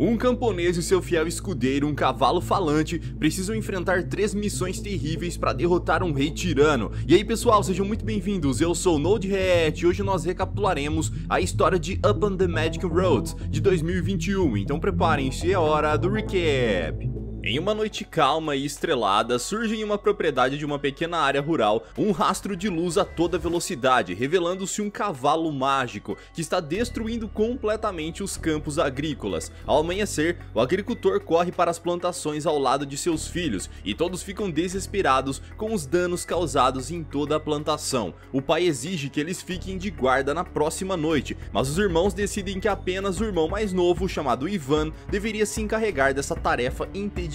Um camponês e seu fiel escudeiro, um cavalo falante, precisam enfrentar 3 missões terríveis para derrotar um rei tirano. E aí pessoal, sejam muito bem-vindos, eu sou o NodeReact e hoje nós recapitularemos a história de Up on the Magic Roads de 2021, então preparem-se, é hora do recap. Em uma noite calma e estrelada, surge em uma propriedade de uma pequena área rural um rastro de luz a toda velocidade, revelando-se um cavalo mágico que está destruindo completamente os campos agrícolas. Ao amanhecer, o agricultor corre para as plantações ao lado de seus filhos e todos ficam desesperados com os danos causados em toda a plantação. O pai exige que eles fiquem de guarda na próxima noite, mas os irmãos decidem que apenas o irmão mais novo, chamado Ivan, deveria se encarregar dessa tarefa entediante.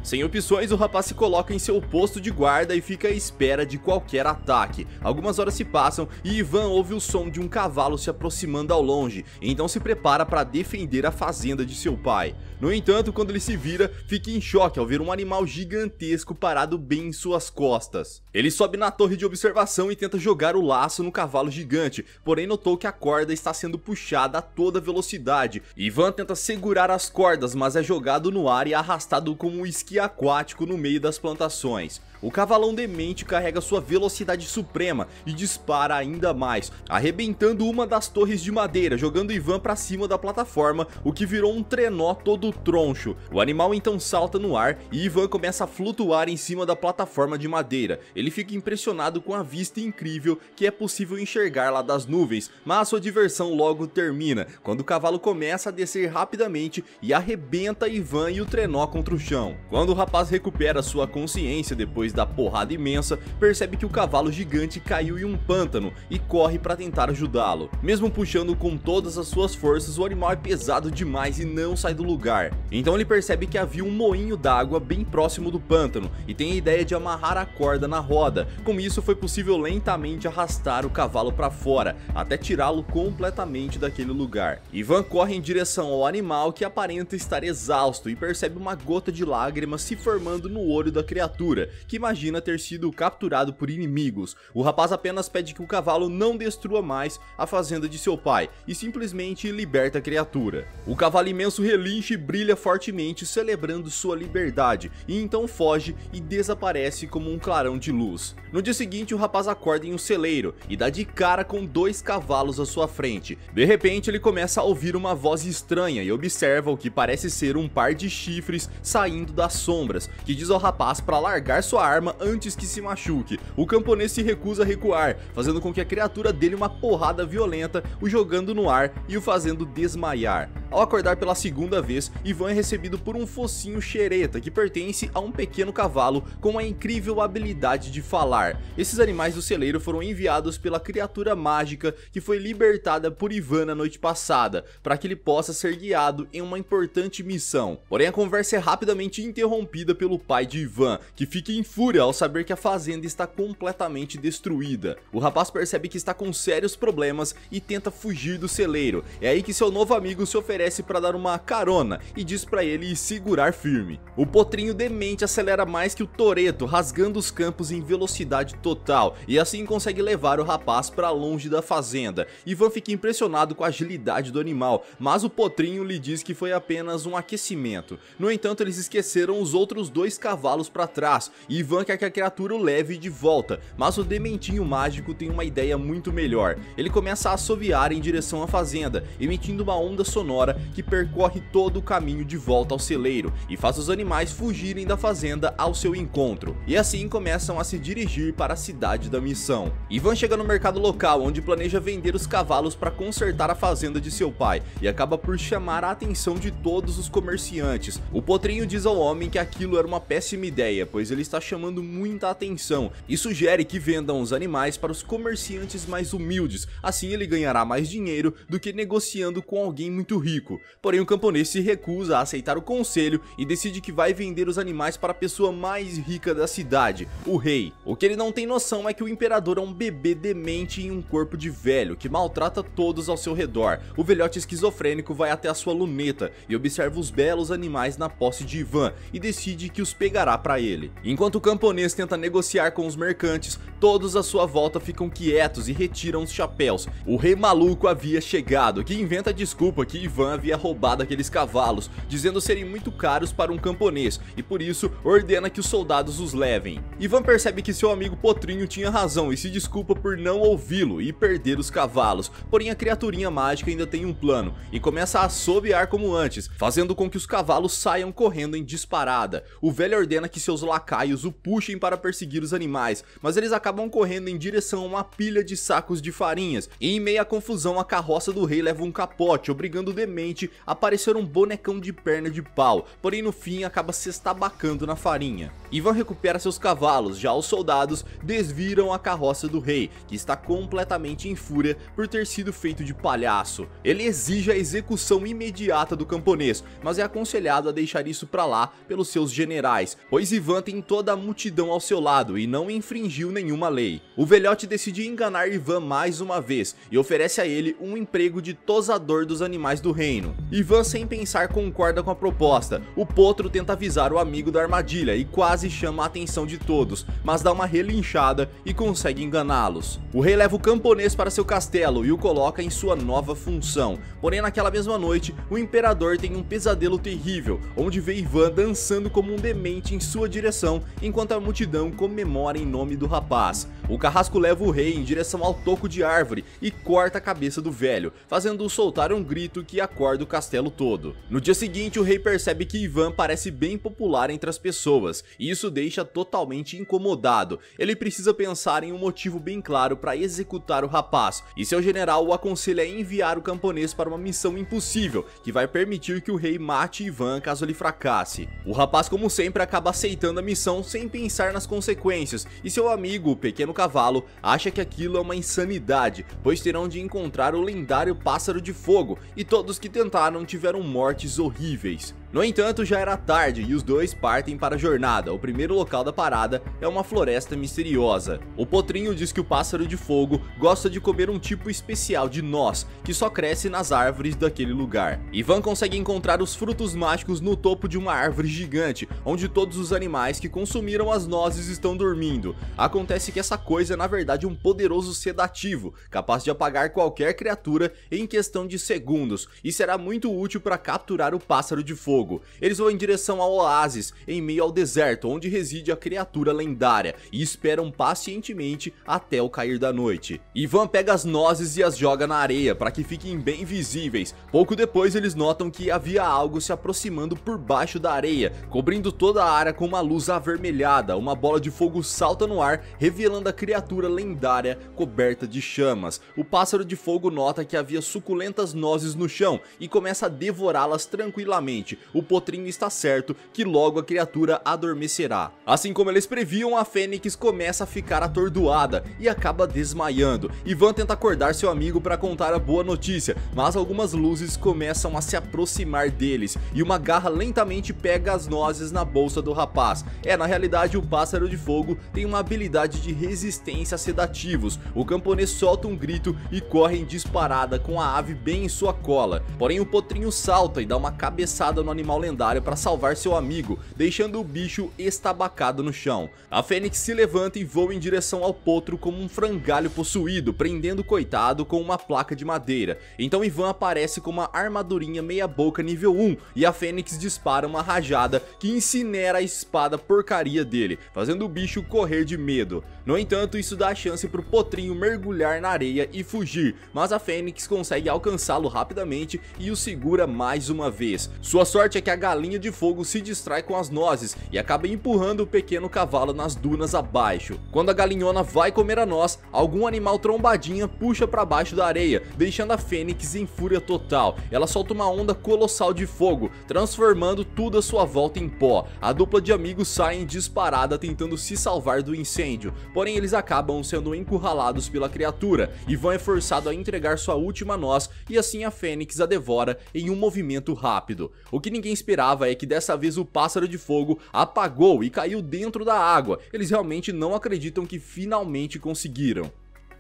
Sem opções, o rapaz se coloca em seu posto de guarda e fica à espera de qualquer ataque. Algumas horas se passam e Ivan ouve o som de um cavalo se aproximando ao longe, então se prepara para defender a fazenda de seu pai. No entanto, quando ele se vira, fica em choque ao ver um animal gigantesco parado bem em suas costas. Ele sobe na torre de observação e tenta jogar o laço no cavalo gigante, porém notou que a corda está sendo puxada a toda velocidade. Ivan tenta segurar as cordas, mas é jogado no ar e arrastado como um esqui aquático no meio das plantações. O cavalão demente carrega sua velocidade suprema e dispara ainda mais, arrebentando uma das torres de madeira, jogando Ivan para cima da plataforma, o que virou um trenó todo troncho. O animal então salta no ar e Ivan começa a flutuar em cima da plataforma de madeira. Ele fica impressionado com a vista incrível que é possível enxergar lá das nuvens, mas sua diversão logo termina, quando o cavalo começa a descer rapidamente e arrebenta Ivan e o trenó contra o chão. Quando o rapaz recupera sua consciência depois da porrada imensa, percebe que o cavalo gigante caiu em um pântano e corre para tentar ajudá-lo. Mesmo puxando com todas as suas forças, o animal é pesado demais e não sai do lugar. Então ele percebe que havia um moinho d'água bem próximo do pântano e tem a ideia de amarrar a corda na roda. Com isso foi possível lentamente arrastar o cavalo para fora, até tirá-lo completamente daquele lugar. Ivan corre em direção ao animal, que aparenta estar exausto, e percebe uma gota de lágrimas se formando no olho da criatura, que imagina ter sido capturado por inimigos. O rapaz apenas pede que o cavalo não destrua mais a fazenda de seu pai e simplesmente liberta a criatura. O cavalo imenso relincha e brilha fortemente, celebrando sua liberdade, e então foge e desaparece como um clarão de luz. No dia seguinte, o rapaz acorda em um celeiro e dá de cara com 2 cavalos à sua frente. De repente, ele começa a ouvir uma voz estranha e observa o que parece ser um par de chifres saindo das sombras, que diz ao rapaz para largar sua arma antes que se machuque. O camponês se recusa a recuar, fazendo com que a criatura dele uma porrada violenta, o jogando no ar e o fazendo desmaiar. Ao acordar pela segunda vez, Ivan é recebido por um focinho xereta que pertence a um pequeno cavalo com a incrível habilidade de falar. Esses animais do celeiro foram enviados pela criatura mágica que foi libertada por Ivan na noite passada, para que ele possa ser guiado em uma importante missão. Porém, a conversa é rapidamente interrompida pelo pai de Ivan, que fica em fúria ao saber que a fazenda está completamente destruída. O rapaz percebe que está com sérios problemas e tenta fugir do celeiro. É aí que seu novo amigo se oferece para dar uma carona e diz para ele segurar firme. O potrinho demente acelera mais que o Toretto, rasgando os campos em velocidade total, e assim consegue levar o rapaz para longe da fazenda. Ivan fica impressionado com a agilidade do animal, mas o potrinho lhe diz que foi apenas um aquecimento. No entanto, eles esqueceram os outros 2 cavalos para trás, e Ivan quer que a criatura o leve de volta, mas o dementinho mágico tem uma ideia muito melhor. Ele começa a assoviar em direção à fazenda, emitindo uma onda sonora que percorre todo o caminho de volta ao celeiro e faz os animais fugirem da fazenda ao seu encontro, e assim começam a se dirigir para a cidade da missão. Ivan chega no mercado local, onde planeja vender os cavalos para consertar a fazenda de seu pai, e acaba por chamar a atenção de todos os comerciantes. O potrinho diz ao homem que aquilo era uma péssima ideia, pois ele está chamando muita atenção, e sugere que vendam os animais para os comerciantes mais humildes, assim ele ganhará mais dinheiro do que negociando com alguém muito rico. Porém, o camponês se recusa a aceitar o conselho e decide que vai vender os animais para a pessoa mais rica da cidade, o rei. O que ele não tem noção é que o imperador é um bebê demente em um corpo de velho, que maltrata todos ao seu redor. O velhote esquizofrênico vai até a sua luneta e observa os belos animais na posse de Ivan e decide que os pegará para ele. Enquanto o camponês tenta negociar com os mercantes, todos à sua volta ficam quietos e retiram os chapéus. O rei maluco havia chegado, que inventa a desculpa que Ivan havia roubado aqueles cavalos, dizendo serem muito caros para um camponês, e por isso ordena que os soldados os levem. Ivan percebe que seu amigo Potrinho tinha razão e se desculpa por não ouvi-lo e perder os cavalos, porém a criaturinha mágica ainda tem um plano, e começa a assobiar como antes, fazendo com que os cavalos saiam correndo em disparada. O velho ordena que seus lacaios o puxem para perseguir os animais, mas eles acabam correndo em direção a uma pilha de sacos de farinhas, e em meio à confusão a carroça do rei leva um capote, obrigando o demente a parecer um bonecão de perna de pau, porém no fim acaba se estabacando na farinha. Ivan recupera seus cavalos, já os soldados desviram a carroça do rei, que está completamente em fúria por ter sido feito de palhaço. Ele exige a execução imediata do camponês, mas é aconselhado a deixar isso pra lá pelos seus generais, pois Ivan tem toda a multidão ao seu lado e não infringiu nenhuma lei. O velhote decide enganar Ivan mais uma vez e oferece a ele um emprego de tosador dos animais do reino. Ivan, sem pensar, concorda com a proposta. O potro tenta avisar o amigo da armadilha e quase chama a atenção de todos, mas dá uma relinchada e consegue enganá-los. O rei leva o camponês para seu castelo e o coloca em sua nova função, porém naquela mesma noite o imperador tem um pesadelo terrível, onde vê Ivan dançando como um demente em sua direção, enquanto a multidão comemora em nome do rapaz. O carrasco leva o rei em direção ao toco de árvore e corta a cabeça do velho, fazendo-o soltar um grito que acorda o castelo todo. No dia seguinte, o rei percebe que Ivan parece bem popular entre as pessoas, e isso deixa totalmente incomodado. Ele precisa pensar em um motivo bem claro para executar o rapaz, e seu general o aconselha a enviar o camponês para uma missão impossível, que vai permitir que o rei mate Ivan caso ele fracasse. O rapaz, como sempre, acaba aceitando a missão sem pensar nas consequências, e seu amigo, o pequeno cavalo, acha que aquilo é uma insanidade, pois terão de encontrar o lendário pássaro de fogo, e todos que tentaram tiveram mortes horríveis. No entanto, já era tarde e os dois partem para a jornada. O primeiro local da parada é uma floresta misteriosa. O potrinho diz que o pássaro de fogo gosta de comer um tipo especial de noz, que só cresce nas árvores daquele lugar. Ivan consegue encontrar os frutos mágicos no topo de uma árvore gigante, onde todos os animais que consumiram as nozes estão dormindo. Acontece que essa coisa é na verdade um poderoso sedativo, capaz de apagar qualquer criatura em questão de segundos, e será muito útil para capturar o pássaro de fogo. Eles vão em direção ao oásis, em meio ao deserto, onde reside a criatura lendária, e esperam pacientemente até o cair da noite. Ivan pega as nozes e as joga na areia para que fiquem bem visíveis. Pouco depois eles notam que havia algo se aproximando por baixo da areia, cobrindo toda a área com uma luz avermelhada. Uma bola de fogo salta no ar, revelando a criatura lendária coberta de chamas. O pássaro de fogo nota que havia suculentas nozes no chão e começa a devorá-las tranquilamente. O potrinho está certo que logo a criatura adormecerá. Assim como eles previam, a Fênix começa a ficar atordoada e acaba desmaiando. Ivan tenta acordar seu amigo para contar a boa notícia, mas algumas luzes começam a se aproximar deles e uma garra lentamente pega as nozes na bolsa do rapaz. Na realidade, o pássaro de fogo tem uma habilidade de resistência a sedativos. O camponês solta um grito e corre em disparada com a ave bem em sua cola. Porém, o potrinho salta e dá uma cabeçada no animal lendário para salvar seu amigo, deixando o bicho estabacado no chão. A Fênix se levanta e voa em direção ao potro como um frangalho possuído, prendendo o coitado com uma placa de madeira. Então Ivan aparece com uma armadurinha meia boca nível 1 e a Fênix dispara uma rajada que incinera a espada porcaria dele, fazendo o bicho correr de medo. No entanto, isso dá a chance pro potrinho mergulhar na areia e fugir, mas a Fênix consegue alcançá-lo rapidamente e o segura mais uma vez. Sua sorte é que a galinha de fogo se distrai com as nozes e acaba empurrando o pequeno cavalo nas dunas abaixo. Quando a galinhona vai comer a noz, algum animal trombadinha puxa para baixo da areia, deixando a Fênix em fúria total. Ela solta uma onda colossal de fogo, transformando tudo à sua volta em pó. A dupla de amigos saem disparada tentando se salvar do incêndio, porém eles acabam sendo encurralados pela criatura. Ivan é forçado a entregar sua última noz e assim a Fênix a devora em um movimento rápido. O que ninguém esperava é que dessa vez o pássaro de fogo apagou e caiu dentro da água. Eles realmente não acreditam que finalmente conseguiram.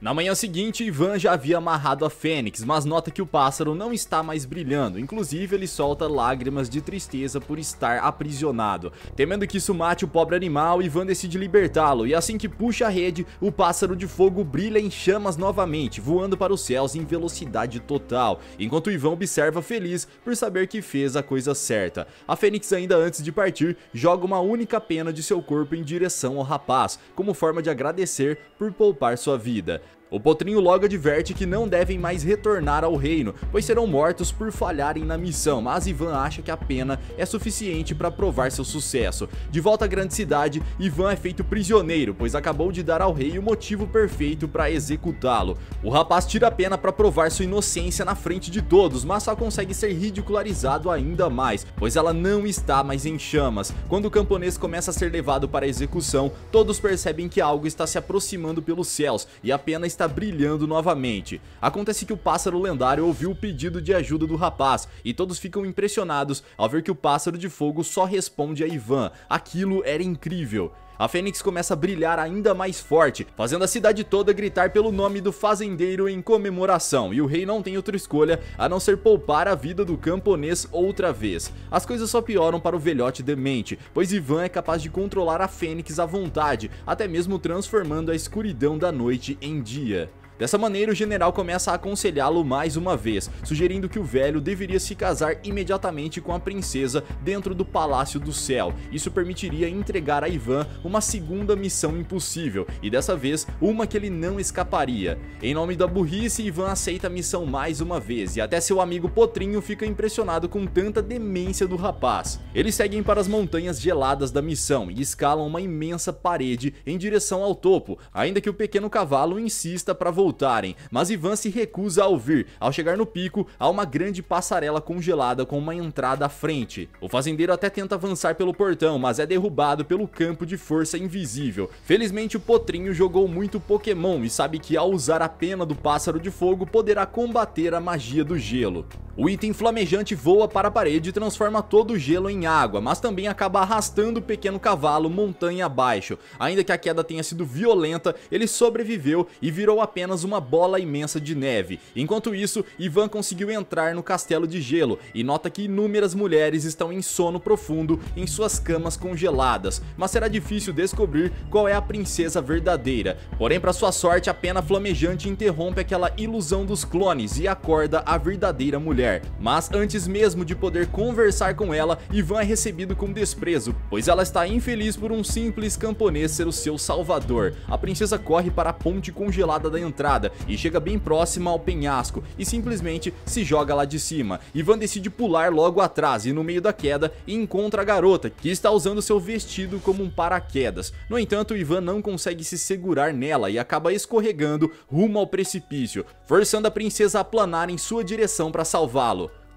Na manhã seguinte, Ivan já havia amarrado a Fênix, mas nota que o pássaro não está mais brilhando, inclusive ele solta lágrimas de tristeza por estar aprisionado. Temendo que isso mate o pobre animal, Ivan decide libertá-lo, e assim que puxa a rede, o pássaro de fogo brilha em chamas novamente, voando para os céus em velocidade total, enquanto Ivan observa feliz por saber que fez a coisa certa. A Fênix, ainda antes de partir, joga uma única pena de seu corpo em direção ao rapaz, como forma de agradecer por poupar sua vida. O Potrinho logo adverte que não devem mais retornar ao reino, pois serão mortos por falharem na missão, mas Ivan acha que a pena é suficiente para provar seu sucesso. De volta à grande cidade, Ivan é feito prisioneiro, pois acabou de dar ao rei o motivo perfeito para executá-lo. O rapaz tira a pena para provar sua inocência na frente de todos, mas só consegue ser ridicularizado ainda mais, pois ela não está mais em chamas. Quando o camponês começa a ser levado para a execução, todos percebem que algo está se aproximando pelos céus e a pena está brilhando novamente. Acontece que o pássaro lendário ouviu o pedido de ajuda do rapaz e todos ficam impressionados ao ver que o pássaro de fogo só responde a Ivan. Aquilo era incrível. A Fênix começa a brilhar ainda mais forte, fazendo a cidade toda gritar pelo nome do fazendeiro em comemoração, e o rei não tem outra escolha a não ser poupar a vida do camponês outra vez. As coisas só pioram para o velhote demente, pois Ivan é capaz de controlar a Fênix à vontade, até mesmo transformando a escuridão da noite em dia. Dessa maneira, o general começa a aconselhá-lo mais uma vez, sugerindo que o velho deveria se casar imediatamente com a princesa dentro do Palácio do Céu. Isso permitiria entregar a Ivan uma segunda missão impossível, e dessa vez, uma que ele não escaparia. Em nome da burrice, Ivan aceita a missão mais uma vez, e até seu amigo Potrinho fica impressionado com tanta demência do rapaz. Eles seguem para as montanhas geladas da missão e escalam uma imensa parede em direção ao topo, ainda que o pequeno cavalo insista para voltarem, mas Ivan se recusa a ouvir. Ao chegar no pico, há uma grande passarela congelada com uma entrada à frente. O fazendeiro até tenta avançar pelo portão, mas é derrubado pelo campo de força invisível. Felizmente, o Potrinho jogou muito Pokémon e sabe que ao usar a pena do pássaro de fogo poderá combater a magia do gelo. O item flamejante voa para a parede e transforma todo o gelo em água, mas também acaba arrastando o pequeno cavalo montanha abaixo. Ainda que a queda tenha sido violenta, ele sobreviveu e virou apenas uma bola imensa de neve. Enquanto isso, Ivan conseguiu entrar no castelo de gelo e nota que inúmeras mulheres estão em sono profundo em suas camas congeladas, mas será difícil descobrir qual é a princesa verdadeira. Porém, para sua sorte, a pena flamejante interrompe aquela ilusão dos clones e acorda a verdadeira mulher. Mas antes mesmo de poder conversar com ela, Ivan é recebido com desprezo, pois ela está infeliz por um simples camponês ser o seu salvador. A princesa corre para a ponte congelada da entrada e chega bem próxima ao penhasco e simplesmente se joga lá de cima. Ivan decide pular logo atrás e no meio da queda encontra a garota, que está usando seu vestido como um paraquedas. No entanto, Ivan não consegue se segurar nela e acaba escorregando rumo ao precipício, forçando a princesa a planar em sua direção para salvá-lo.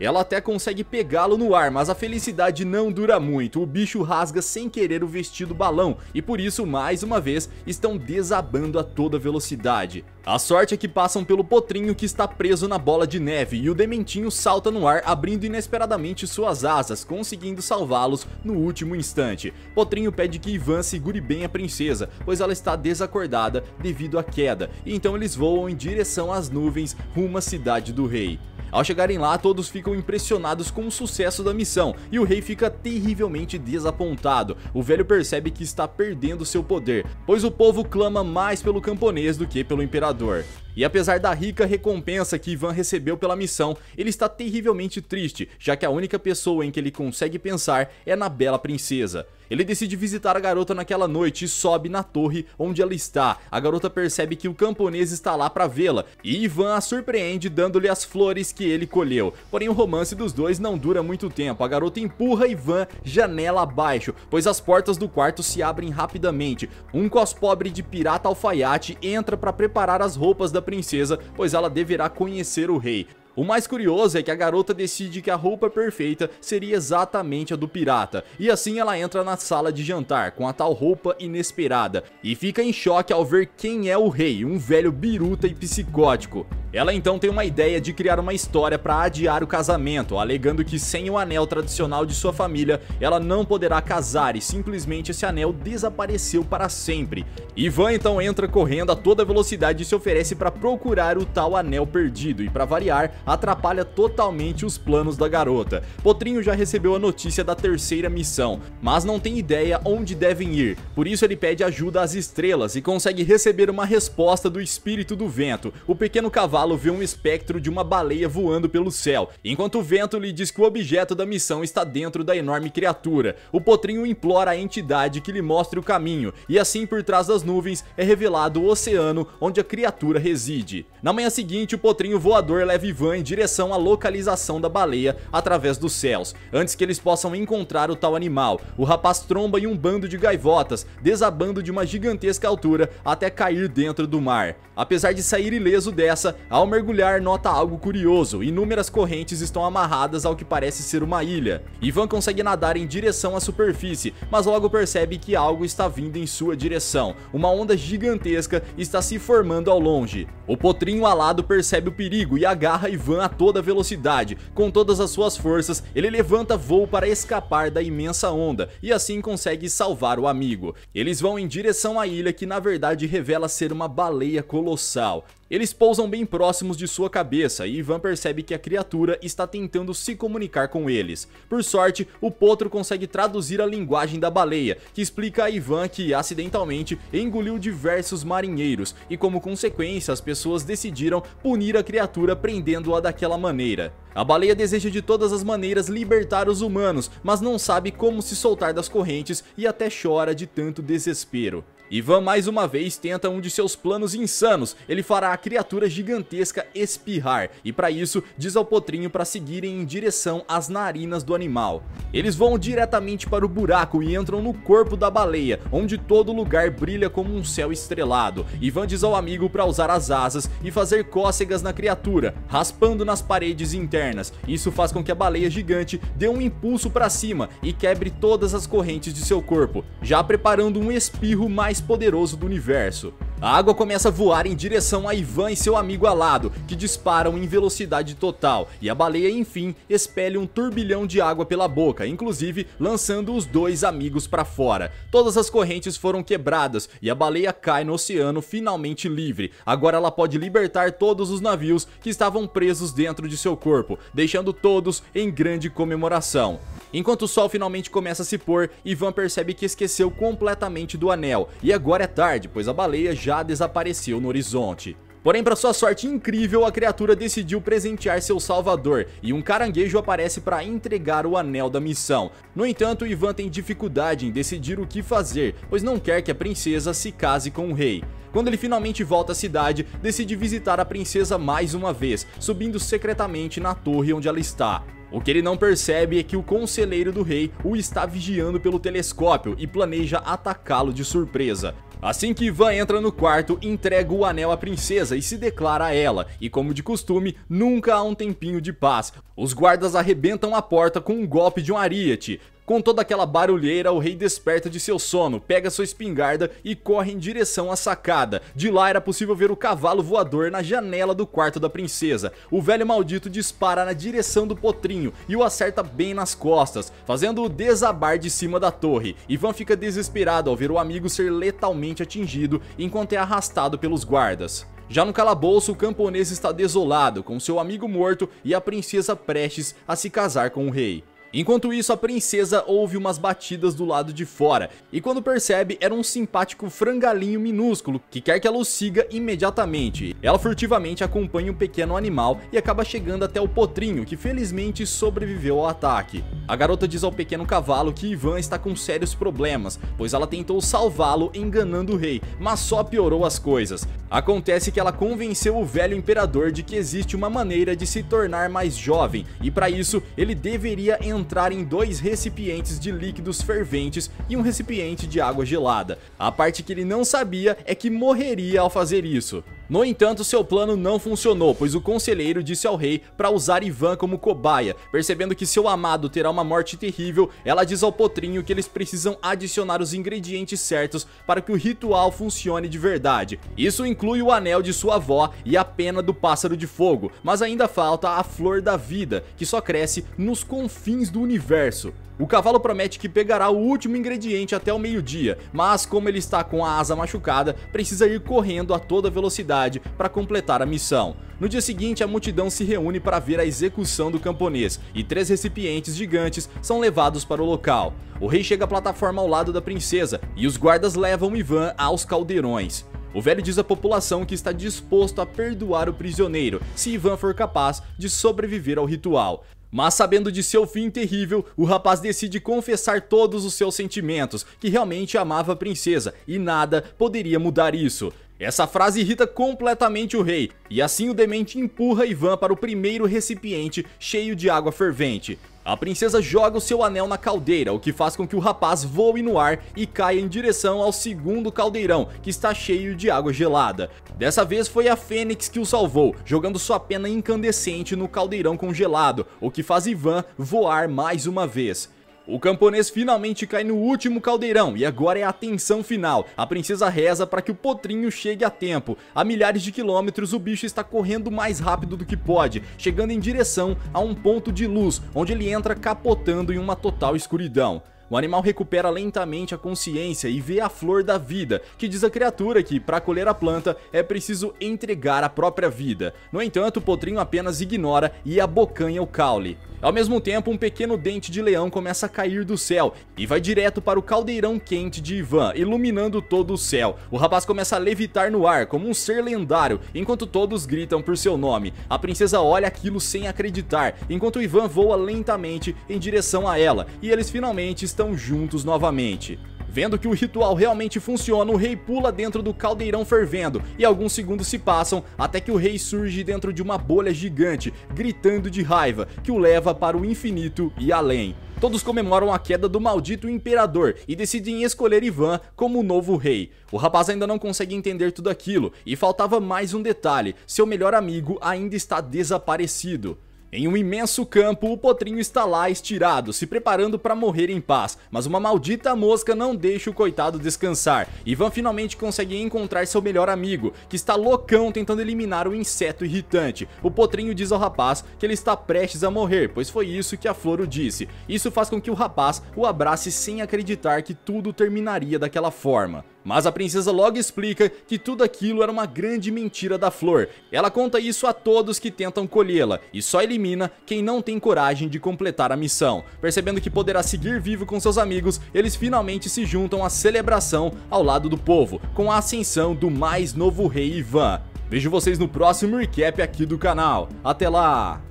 Ela até consegue pegá-lo no ar, mas a felicidade não dura muito. O bicho rasga sem querer o vestido balão e por isso, mais uma vez, estão desabando a toda velocidade. A sorte é que passam pelo Potrinho, que está preso na bola de neve, e o Dementinho salta no ar, abrindo inesperadamente suas asas, conseguindo salvá-los no último instante. Potrinho pede que Ivan segure bem a princesa, pois ela está desacordada devido à queda, e então eles voam em direção às nuvens rumo à cidade do rei. Ao chegarem lá, todos ficam impressionados com o sucesso da missão e o rei fica terrivelmente desapontado. O velho percebe que está perdendo seu poder, pois o povo clama mais pelo camponês do que pelo imperador. E apesar da rica recompensa que Ivan recebeu pela missão, ele está terrivelmente triste, já que a única pessoa em que ele consegue pensar é na bela princesa. Ele decide visitar a garota naquela noite e sobe na torre onde ela está. A garota percebe que o camponês está lá para vê-la e Ivan a surpreende dando-lhe as flores que ele colheu. Porém, o romance dos dois não dura muito tempo. A garota empurra Ivan janela abaixo, pois as portas do quarto se abrem rapidamente. Um cospobre de pirata alfaiate entra para preparar as roupas da princesa, pois ela deverá conhecer o rei. O mais curioso é que a garota decide que a roupa perfeita seria exatamente a do pirata, e assim ela entra na sala de jantar com a tal roupa inesperada, e fica em choque ao ver quem é o rei, um velho biruta e psicótico. Ela então tem uma ideia de criar uma história para adiar o casamento, alegando que sem o anel tradicional de sua família, ela não poderá casar e simplesmente esse anel desapareceu para sempre. Ivan então entra correndo a toda velocidade e se oferece para procurar o tal anel perdido e, para variar, atrapalha totalmente os planos da garota. Potrinho já recebeu a notícia da terceira missão, mas não tem ideia onde devem ir, por isso ele pede ajuda às estrelas e consegue receber uma resposta do espírito do vento. O pequeno cavalo vê um espectro de uma baleia voando pelo céu, enquanto o vento lhe diz que o objeto da missão está dentro da enorme criatura. O Potrinho implora à entidade que lhe mostre o caminho, e assim por trás das nuvens é revelado o oceano onde a criatura reside. Na manhã seguinte, o Potrinho voador leva Ivan em direção à localização da baleia através dos céus. Antes que eles possam encontrar o tal animal, o rapaz tromba em um bando de gaivotas, desabando de uma gigantesca altura até cair dentro do mar. Apesar de sair ileso dessa, ao mergulhar nota algo curioso: inúmeras correntes estão amarradas ao que parece ser uma ilha. Ivan consegue nadar em direção à superfície, mas logo percebe que algo está vindo em sua direção. Uma onda gigantesca está se formando ao longe. O Potrinho alado percebe o perigo e agarra Ivan a toda velocidade. Com todas as suas forças, ele levanta voo para escapar da imensa onda e assim consegue salvar o amigo. Eles vão em direção à ilha, que na verdade revela ser uma baleia colossal. Eles pousam bem próximos de sua cabeça e Ivan percebe que a criatura está tentando se comunicar com eles. Por sorte, o Potro consegue traduzir a linguagem da baleia, que explica a Ivan que acidentalmente engoliu diversos marinheiros e, como consequência, as pessoas decidiram punir a criatura prendendo-a daquela maneira. A baleia deseja de todas as maneiras libertar os humanos, mas não sabe como se soltar das correntes e até chora de tanto desespero. Ivan mais uma vez tenta um de seus planos insanos. Ele fará a criatura gigantesca espirrar e, para isso, diz ao Potrinho para seguirem em direção às narinas do animal. Eles vão diretamente para o buraco e entram no corpo da baleia, onde todo lugar brilha como um céu estrelado. Ivan diz ao amigo para usar as asas e fazer cócegas na criatura, raspando nas paredes internas. Isso faz com que a baleia gigante dê um impulso para cima e quebre todas as correntes de seu corpo, já preparando um espirro mais poderoso do universo. A água começa a voar em direção a Ivan e seu amigo alado, que disparam em velocidade total, e a baleia enfim expele um turbilhão de água pela boca, inclusive lançando os dois amigos para fora. Todas as correntes foram quebradas e a baleia cai no oceano finalmente livre. Agora ela pode libertar todos os navios que estavam presos dentro de seu corpo, deixando todos em grande comemoração. Enquanto o sol finalmente começa a se pôr, Ivan percebe que esqueceu completamente do anel, e agora é tarde, pois a baleia já desapareceu no horizonte. Porém, para sua sorte incrível, a criatura decidiu presentear seu salvador, e um caranguejo aparece para entregar o anel da missão. No entanto, Ivan tem dificuldade em decidir o que fazer, pois não quer que a princesa se case com o rei. Quando ele finalmente volta à cidade, decide visitar a princesa mais uma vez, subindo secretamente na torre onde ela está. O que ele não percebe é que o conselheiro do rei o está vigiando pelo telescópio e planeja atacá-lo de surpresa. Assim que Ivan entra no quarto, entrega o anel à princesa e se declara a ela, e como de costume, nunca há um tempinho de paz. Os guardas arrebentam a porta com um golpe de um ariete. Com toda aquela barulheira, o rei desperta de seu sono, pega sua espingarda e corre em direção à sacada. De lá era possível ver o cavalo voador na janela do quarto da princesa. O velho maldito dispara na direção do Potrinho e o acerta bem nas costas, fazendo-o desabar de cima da torre. Ivan fica desesperado ao ver o amigo ser letalmente atingido enquanto é arrastado pelos guardas. Já no calabouço, o camponês está desolado, com seu amigo morto e a princesa prestes a se casar com o rei. Enquanto isso, a princesa ouve umas batidas do lado de fora, e quando percebe, era um simpático frangalinho minúsculo que quer que ela o siga imediatamente. Ela furtivamente acompanha o pequeno animal e acaba chegando até o Potrinho, que felizmente sobreviveu ao ataque. A garota diz ao pequeno cavalo que Ivan está com sérios problemas, pois ela tentou salvá-lo enganando o rei, mas só piorou as coisas. Acontece que ela convenceu o velho imperador de que existe uma maneira de se tornar mais jovem, e para isso ele deveria entrar em 2 recipientes de líquidos ferventes e um recipiente de água gelada. A parte que ele não sabia é que morreria ao fazer isso. No entanto, seu plano não funcionou, pois o conselheiro disse ao rei para usar Ivan como cobaia. Percebendo que seu amado terá uma morte terrível, ela diz ao potrinho que eles precisam adicionar os ingredientes certos para que o ritual funcione de verdade. Isso inclui o anel de sua avó e a pena do pássaro de fogo, mas ainda falta a flor da vida, que só cresce nos confins do universo. O cavalo promete que pegará o último ingrediente até o meio-dia, mas como ele está com a asa machucada, precisa ir correndo a toda velocidade para completar a missão. No dia seguinte, a multidão se reúne para ver a execução do camponês, e 3 recipientes gigantes são levados para o local. O rei chega à plataforma ao lado da princesa, e os guardas levam Ivan aos caldeirões. O velho diz à população que está disposto a perdoar o prisioneiro, se Ivan for capaz de sobreviver ao ritual. Mas sabendo de seu fim terrível, o rapaz decide confessar todos os seus sentimentos, que realmente amava a princesa, e nada poderia mudar isso. Essa frase irrita completamente o rei, e assim o demente empurra Ivan para o primeiro recipiente cheio de água fervente. A princesa joga o seu anel na caldeira, o que faz com que o rapaz voe no ar e caia em direção ao segundo caldeirão, que está cheio de água gelada. Dessa vez foi a Fênix que o salvou, jogando sua pena incandescente no caldeirão congelado, o que faz Ivan voar mais uma vez. O camponês finalmente cai no último caldeirão e agora é a tensão final. A princesa reza para que o potrinho chegue a tempo. A milhares de quilômetros o bicho está correndo mais rápido do que pode, chegando em direção a um ponto de luz, onde ele entra capotando em uma total escuridão. O animal recupera lentamente a consciência e vê a flor da vida, que diz à criatura que, para colher a planta, é preciso entregar a própria vida. No entanto, o potrinho apenas ignora e abocanha o caule. Ao mesmo tempo, um pequeno dente de leão começa a cair do céu e vai direto para o caldeirão quente de Ivan, iluminando todo o céu. O rapaz começa a levitar no ar como um ser lendário, enquanto todos gritam por seu nome. A princesa olha aquilo sem acreditar, enquanto Ivan voa lentamente em direção a ela, e eles finalmente estão juntos novamente. Vendo que o ritual realmente funciona, o rei pula dentro do caldeirão fervendo e alguns segundos se passam até que o rei surge dentro de uma bolha gigante, gritando de raiva, que o leva para o infinito e além. Todos comemoram a queda do maldito imperador e decidem escolher Ivan como o novo rei. O rapaz ainda não consegue entender tudo aquilo e faltava mais um detalhe: seu melhor amigo ainda está desaparecido. Em um imenso campo, o potrinho está lá estirado, se preparando para morrer em paz, mas uma maldita mosca não deixa o coitado descansar. Ivan finalmente consegue encontrar seu melhor amigo, que está loucão tentando eliminar o inseto irritante. O potrinho diz ao rapaz que ele está prestes a morrer, pois foi isso que a flor o disse. Isso faz com que o rapaz o abrace sem acreditar que tudo terminaria daquela forma. Mas a princesa logo explica que tudo aquilo era uma grande mentira da flor. Ela conta isso a todos que tentam colhê-la e só elimina quem não tem coragem de completar a missão. Percebendo que poderá seguir vivo com seus amigos, eles finalmente se juntam à celebração ao lado do povo, com a ascensão do mais novo rei Ivan. Vejo vocês no próximo recap aqui do canal. Até lá!